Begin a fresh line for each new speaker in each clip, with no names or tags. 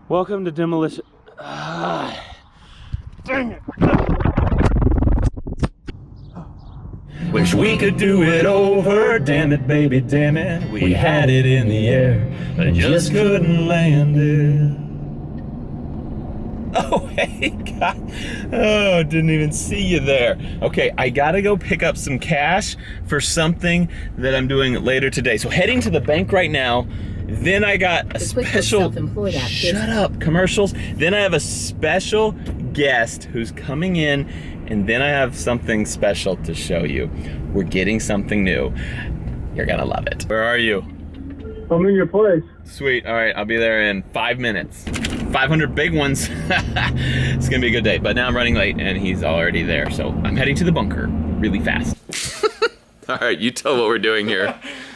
Welcome to demolition. Dang it.
Wish we could do it over, damn it, baby, damn it. We had it in the air, but just couldn't land it. Oh, hey, God. Oh, didn't even see you there. Okay, I gotta go pick up some cash for something that I'm doing later today. So heading to the bank right now. Then I got a special, shut up, commercials. Then I have a special guest who's coming in, and then I have something special to show you. We're getting something new. You're gonna love it. Where are you?
I'm in your place.
Sweet, all right, I'll be there in 5 minutes. 500 big ones. It's gonna be a good day, but now I'm running late and he's already there. So I'm heading to the bunker really fast. All right, you tell what we're doing here.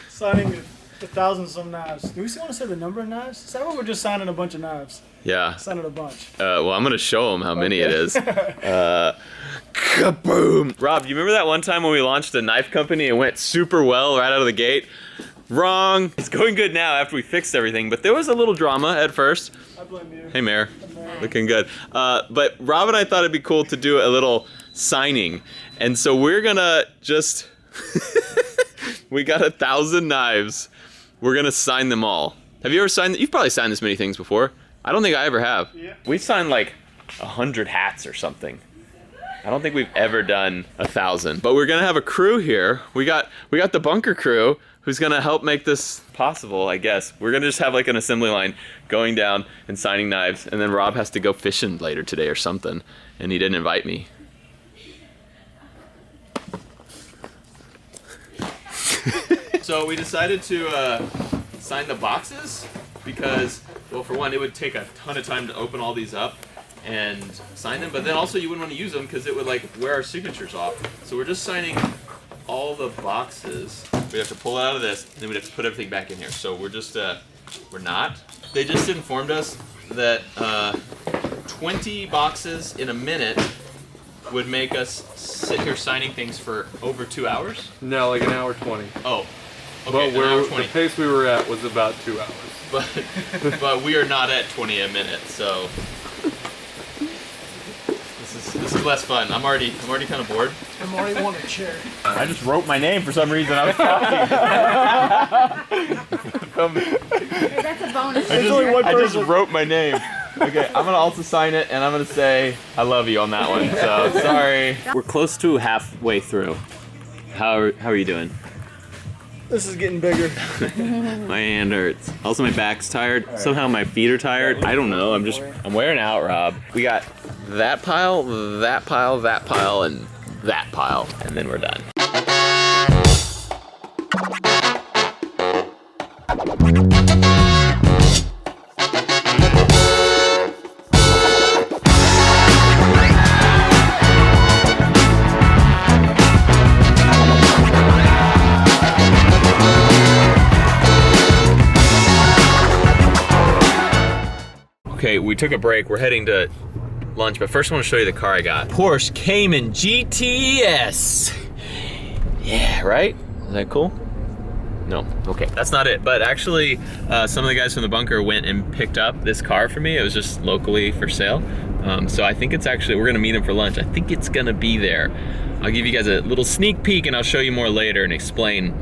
Signing 1,000 some knives. Do we still want to say the number of knives? Is that what we're just signing a bunch of knives?
Yeah.
Signing a bunch.
Well, I'm gonna show them how many it is. Kaboom! Rob, you remember that one time when we launched a knife company and went super well right out of the gate? Wrong. It's going good now after we fixed everything, but there was a little drama at first.
I blame you.
Hey, Mayor. Looking good. But Rob and I thought it'd be cool to do a little signing, and so we're gonna just we got 1,000 knives. We're gonna sign them all. Have you ever signed? You've probably signed this many things before. I don't think I ever have.
Yeah.
We signed like 100 hats or something. I don't think we've ever done 1,000. But we're gonna have a crew here. We got the bunker crew who's gonna help make this possible, I guess. We're gonna just have like an assembly line going down and signing knives, and then Rob has to go fishing later today or something, and he didn't invite me. So we decided to sign the boxes because, well, for one, it would take a ton of time to open all these up and sign them, but then also you wouldn't want to use them because it would like wear our signatures off. So we're just signing all the boxes. We have to pull it out of this, and then we'd have to put everything back in here. So we're just, we're not. They just informed us that 20 boxes in a minute would make us sit here signing things for over 2 hours.
No, like an hour 20.
Oh. Okay,
but the pace we were at was about 2 hours.
But we are not at 20 a minute, so this is less fun. I'm already kind of bored.
I'm already wanting a chair.
I just wrote my name for some reason. I was talking.
Hey, that's a bonus.
I just wrote my name. Okay, I'm gonna also sign it, and I'm gonna say I love you on that one. So sorry. We're close to halfway through. How are you doing?
This is getting bigger.
My hand hurts. Also, my back's tired. Somehow my feet are tired. I don't know. I'm wearing out, Rob. We got that pile, that pile, that pile, and that pile, and then we're done. Okay, we took a break. We're heading to lunch, but first I want to show you the car I got. Porsche Cayman GTS. Yeah, right? Is that cool? No, okay, that's not it. But actually, some of the guys from the bunker went and picked up this car for me. It was just locally for sale. So I think it's actually, we're gonna meet him for lunch. I think it's gonna be there. I'll give you guys a little sneak peek and I'll show you more later and explain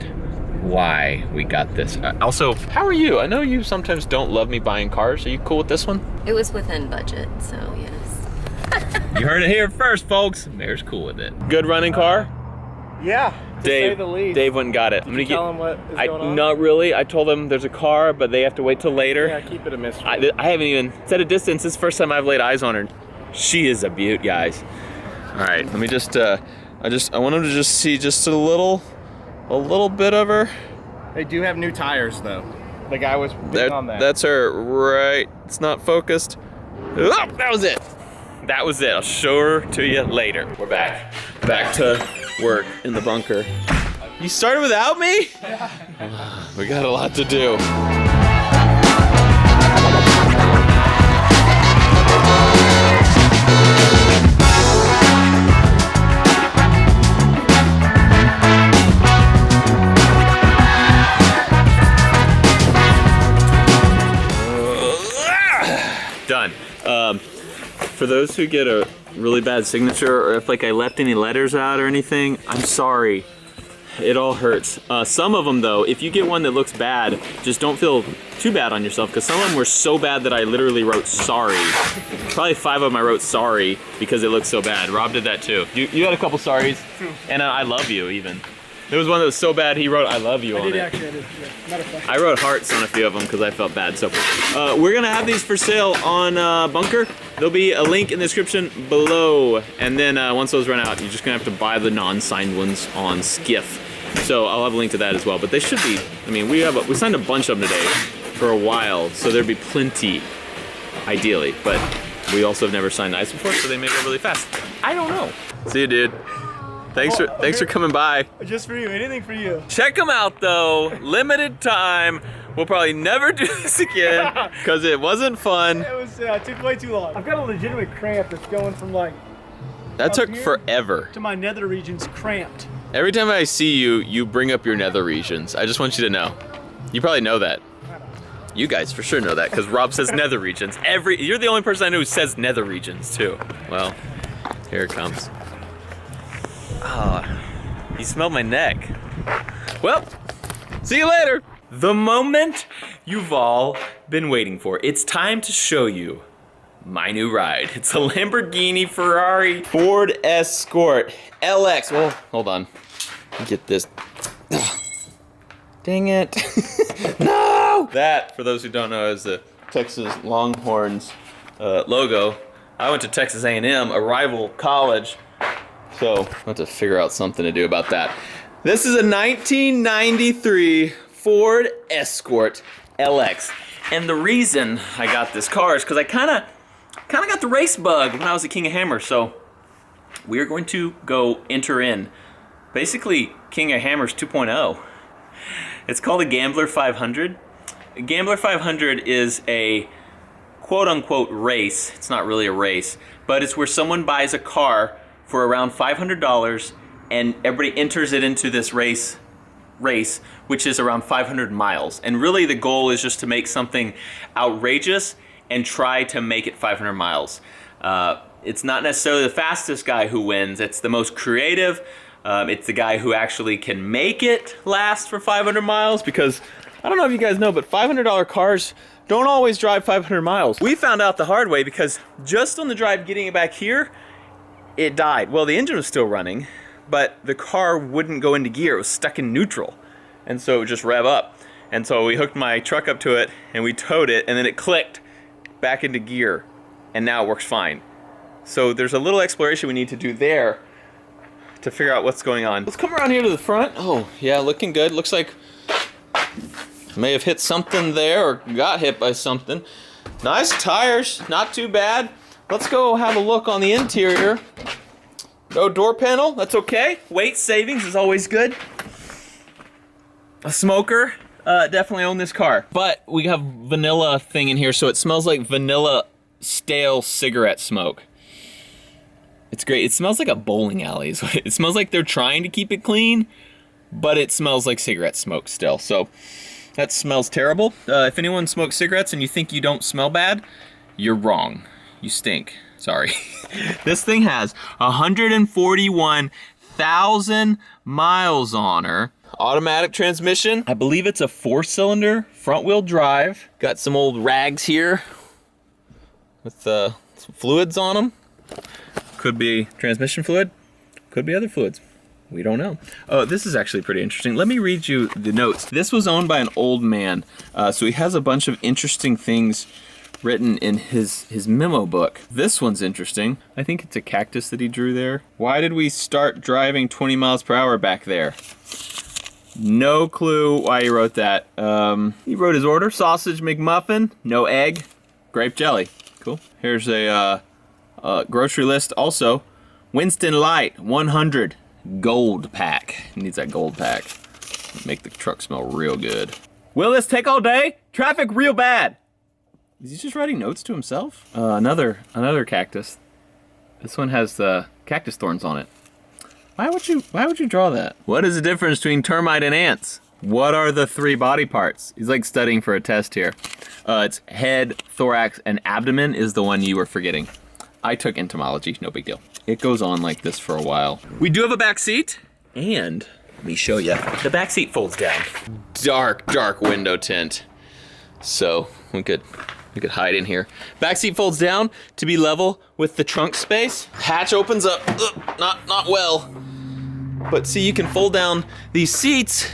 why we got this. Also, how are you? I know you sometimes don't love me buying cars. Are you cool with this one?
It was within budget, so yes.
You heard it here first, folks. Mayor's cool with it. Good running car?
Yeah, to say the least.
Dave went and got it. I'm gonna
tell him what is going on?
Not really. I told them there's a car, but they have to wait till later.
Yeah, keep it a mystery.
I haven't even set a distance. This is the first time I've laid eyes on her. She is a beaut, guys. All right, let me just, I want him to just see just a little bit of her.
They do have new tires, though. The guy was big on that.
That's her, right? It's not focused. Oh, that was it. That was it. I'll show her to you later. We're back. Back to work in the bunker. You started without me? Yeah. We got a lot to do. Done. For those who get a really bad signature, or if like I left any letters out or anything, I'm sorry. It all hurts. Some of them though, if you get one that looks bad, just don't feel too bad on yourself, because some of them were so bad that I literally wrote sorry. Probably 5 of them I wrote sorry because it looked so bad. Rob did that too. You had a couple sorries, and I love you even. There was one that was so bad he wrote I love you on it.
I did. Yeah. Matter of fact.
I wrote hearts on a few of them because I felt bad. So we're gonna have these for sale on Bunker. There'll be a link in the description below, and then once those run out, you're just gonna have to buy the non-signed ones on Skiff. So I'll have a link to that as well. But they should be. I mean, we signed a bunch of them today for a while, so there'd be plenty, ideally. But we also have never signed ice before, so they may go really fast. I don't know. See you, dude. Thanks for coming by.
Just for you, anything for you.
Check them out though, limited time. We'll probably never do this again because it wasn't fun.
It took way too long. I've got a legitimate cramp that's going from like...
That took forever.
To my nether regions cramped.
Every time I see you, you bring up your nether regions. I just want you to know. You probably know that. You guys for sure know that because Rob says nether regions. You're the only person I know who says nether regions too. Well, here it comes. Oh, you smelled my neck. Well, see you later. The moment you've all been waiting for. It's time to show you my new ride. It's a Lamborghini Ferrari Ford Escort Lx. Well, hold on. Get this. Ugh. Dang it. No! That, for those who don't know, is the Texas Longhorns logo. I went to Texas A&M, a rival college. So, I'll have to figure out something to do about that. This is a 1993 Ford Escort Lx. And the reason I got this car is because I kind of got the race bug when I was at King of Hammers. So, we're going to go enter in basically King of Hammers 2.0. It's called a Gambler 500. A Gambler 500 is a quote-unquote race. It's not really a race, but it's where someone buys a car for around $500 and everybody enters it into this race, which is around 500 miles. And really the goal is just to make something outrageous and try to make it 500 miles. It's not necessarily the fastest guy who wins, it's the most creative. It's the guy who actually can make it last for 500 miles, because I don't know if you guys know, but $500 cars don't always drive 500 miles. We found out the hard way because just on the drive getting it back here, it died. Well, the engine was still running, but the car wouldn't go into gear. It was stuck in neutral. And so it would just rev up. And so we hooked my truck up to it and we towed it, and then it clicked back into gear, and now it works fine. So there's a little exploration we need to do there to figure out what's going on. Let's come around here to the front. Oh, yeah, looking good. Looks like may have hit something there or got hit by something. Nice tires, not too bad. Let's go have a look on the interior. No door panel, that's okay. Weight savings is always good. A smoker, definitely own this car. But we have vanilla thing in here, so it smells like vanilla stale cigarette smoke. It's great. It smells like a bowling alley. It smells like they're trying to keep it clean, but it smells like cigarette smoke still. So that smells terrible. If anyone smokes cigarettes and you think you don't smell bad, you're wrong. You stink. Sorry. This thing has 141,000 miles on her. Automatic transmission. I believe it's a 4-cylinder front wheel drive. Got some old rags here with some fluids on them. Could be transmission fluid, could be other fluids. We don't know. Oh, this is actually pretty interesting. Let me read you the notes. This was owned by an old man, so he has a bunch of interesting things written in his memo book. This one's interesting. I think it's a cactus that he drew there. Why did we start driving 20 miles per hour back there? No clue why he wrote that. He wrote his order: sausage McMuffin, no egg, grape jelly. Cool. Here's a grocery list also. Winston Light, 100, gold pack. He needs that gold pack. Make the truck smell real good. Will this take all day? Traffic real bad. Is he just writing notes to himself? Another cactus. This one has cactus thorns on it. Why would you draw that? What is the difference between termite and ants? What are the 3 body parts? He's like studying for a test here. It's head, thorax, and abdomen is the one you were forgetting. I took entomology, no big deal. It goes on like this for a while. We do have a back seat, and let me show you. The back seat folds down. Dark window tint. So we could hide in here. Back seat folds down to be level with the trunk space. Hatch opens up, not well. But see, you can fold down these seats,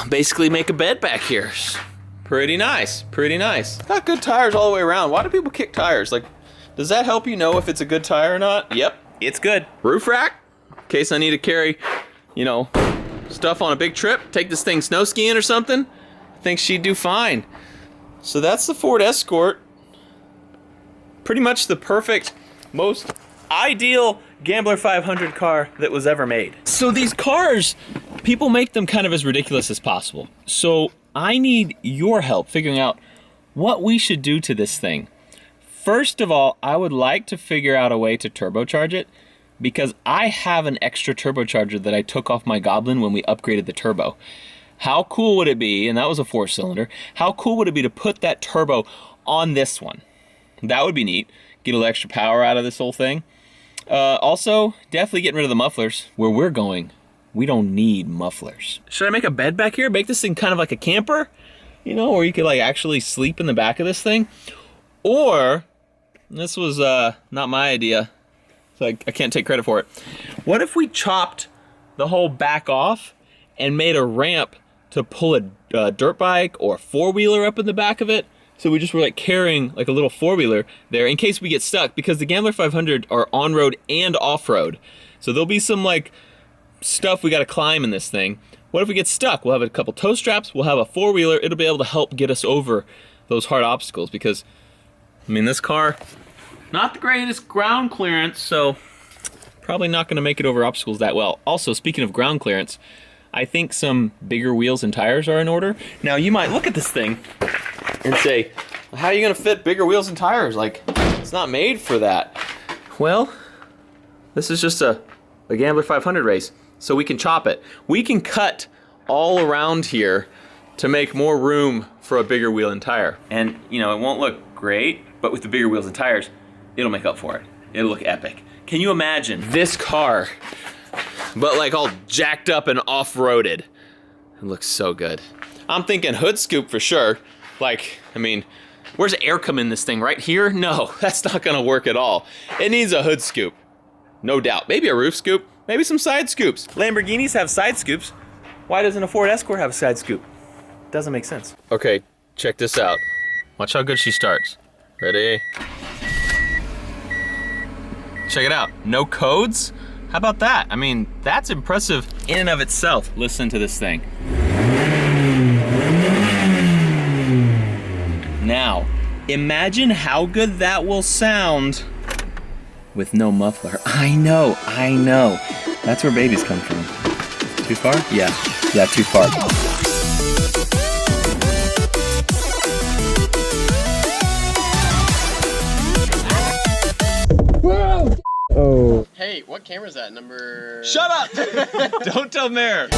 basically make a bed back here. Pretty nice, pretty nice. Got good tires all the way around. Why do people kick tires? Like, does that help you know if it's a good tire or not? Yep, it's good. Roof rack, in case I need to carry, you know, stuff on a big trip. Take this thing snow skiing or something. I think she'd do fine. So that's the Ford Escort. Pretty much the perfect, most ideal Gambler 500 car that was ever made. So these cars, people make them kind of as ridiculous as possible. So I need your help figuring out what we should do to this thing. First of all, I would like to figure out a way to turbocharge it, because I have an extra turbocharger that I took off my Goblin when we upgraded the turbo. How cool would it be, and that was a 4-cylinder, how cool would it be to put that turbo on this one? That would be neat. Get a little extra power out of this whole thing. Also, definitely getting rid of the mufflers. Where we're going, we don't need mufflers. Should I make a bed back here? Make this thing kind of like a camper? You know, where you could like actually sleep in the back of this thing? Or, this was not my idea, so I can't take credit for it. What if we chopped the whole back off and made a ramp to pull a dirt bike or a 4-wheeler up in the back of it? So we just were like carrying like a little 4-wheeler there in case we get stuck, because the Gambler 500 are on-road and off-road. So there'll be some like stuff we gotta climb in this thing. What if we get stuck? We'll have a couple tow straps, we'll have a 4-wheeler, it'll be able to help get us over those hard obstacles, because, I mean, this car, not the greatest ground clearance, so probably not gonna make it over obstacles that well. Also, speaking of ground clearance, I think some bigger wheels and tires are in order. Now, you might look at this thing and say, how are you gonna fit bigger wheels and tires? Like, it's not made for that. Well, this is just a Gambler 500 race, so we can chop it. We can cut all around here to make more room for a bigger wheel and tire. And, you know, it won't look great, but with the bigger wheels and tires, it'll make up for it. It'll look epic. Can you imagine this car, but like all jacked up and off-roaded? It looks so good. I'm thinking hood scoop for sure. Like, I mean, where's air come in this thing? Right here? No, that's not gonna work at all. It needs a hood scoop, no doubt. Maybe a roof scoop, maybe some side scoops. Lamborghinis have side scoops. Why doesn't a Ford Escort have a side scoop? Doesn't make sense. Okay, check this out. Watch how good she starts. Ready? Check it out, no codes? How about that? I mean, that's impressive in and of itself. Listen to this thing. Now, imagine how good that will sound with no muffler. I know. That's where babies come from. Too far? Yeah, too far.
Oh. Hey, what camera is that? Number...
Shut up! Don't tell Mare.